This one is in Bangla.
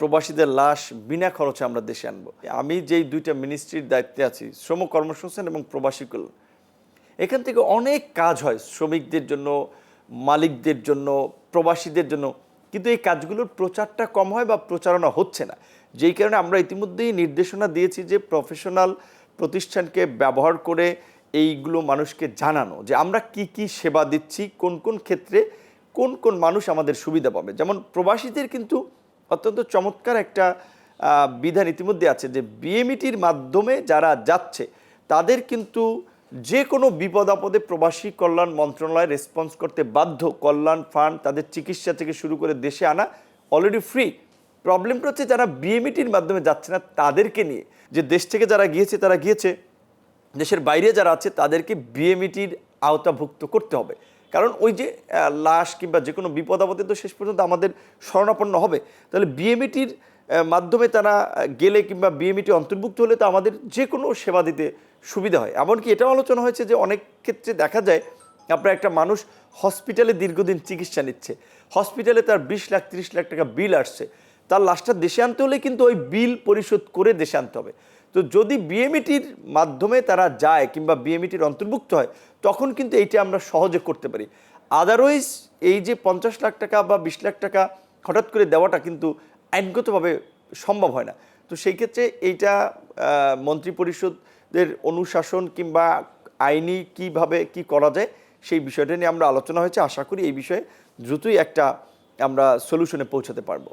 প্রবাসীদের লাশ বিনা খরচে আমরা দেশে আনবো। আমি যেই দুইটা মিনিস্ট্রির দায়িত্বে আছি, শ্রম কর্মসংস্থান এবং প্রবাসী কল্যাণ, এখান থেকে অনেক কাজ হয় শ্রমিকদের জন্য, মালিকদের জন্য, প্রবাসীদের জন্য, কিন্তু এই কাজগুলোর প্রচারটা কম হয় বা প্রচারণা হচ্ছে না। যেই কারণে আমরা ইতিমধ্যেই নির্দেশনা দিয়েছি যে প্রফেশনাল প্রতিষ্ঠানকে ব্যবহার করে এইগুলো মানুষকে জানানো যে আমরা কি কি সেবা দিচ্ছি, কোন কোন ক্ষেত্রে কোন কোন মানুষ আমাদের সুবিধা পাবে। যেমন প্রবাসীদের কিন্তু অত্যন্ত চমৎকার একটা বিধান ইতিমধ্যে আছে যে বিএমইটির মাধ্যমে যারা যাচ্ছে তাদের কিন্তু যে কোনো বিপদ আপদে প্রবাসী কল্যাণ মন্ত্রণালয় রেসপন্স করতে বাধ্য। কল্যাণ ফান্ড, তাদের চিকিৎসা থেকে শুরু করে দেশে আনা অলরেডি ফ্রি। প্রবলেমটা হচ্ছে যারা বিএমইটির মাধ্যমে যাচ্ছে না তাদেরকে নিয়ে, যে দেশ থেকে যারা গিয়েছে তারা গিয়েছে, দেশের বাইরে যারা আছে তাদেরকে বিএমইটির আওতাভুক্ত করতে হবে। কারণ ওই যে লাশ কিংবা যে কোনো বিপদ আপদে তো শেষ পর্যন্ত আমাদের শরণাপন্ন হবে। তাহলে বিএমইটির মাধ্যমে তারা গেলে কিংবা বিএমইটি অন্তর্ভুক্ত হলে তো আমাদের যে কোনো সেবা দিতে সুবিধা হয়। এমনকি এটাও আলোচনা হয়েছে যে অনেক ক্ষেত্রে দেখা যায় আপনার একটা মানুষ হসপিটালে দীর্ঘদিন চিকিৎসা নিচ্ছে, হসপিটালে তার 20 লাখ 30 লাখ টাকা বিল আসছে, তার লাশটা দেশে আনতে হলে কিন্তু ওই বিল পরিশোধ করে দেশে আনতে হবে। তো যদি বিএমইটির মাধ্যমে তারা যায় কিংবা বিএমইটির অন্তর্ভুক্ত হয় তখন কিন্তু এইটা আমরা সহজে করতে পারি। আদারওয়াইজ এই যে 50 লাখ টাকা বা 20 লাখ টাকা হঠাৎ করে দেওয়াটা কিন্তু আইনগতভাবে সম্ভব হয় না। তো সেই ক্ষেত্রে এইটা মন্ত্রিপরিষদের অনুশাসন কিংবা আইনি কিভাবে কি করা যায় সেই বিষয়টা নিয়ে আমরা আলোচনা হয়েছে। আশা করি এই বিষয়ে দ্রুতই একটা আমরা সলিউশনে পৌঁছাতে পারবো।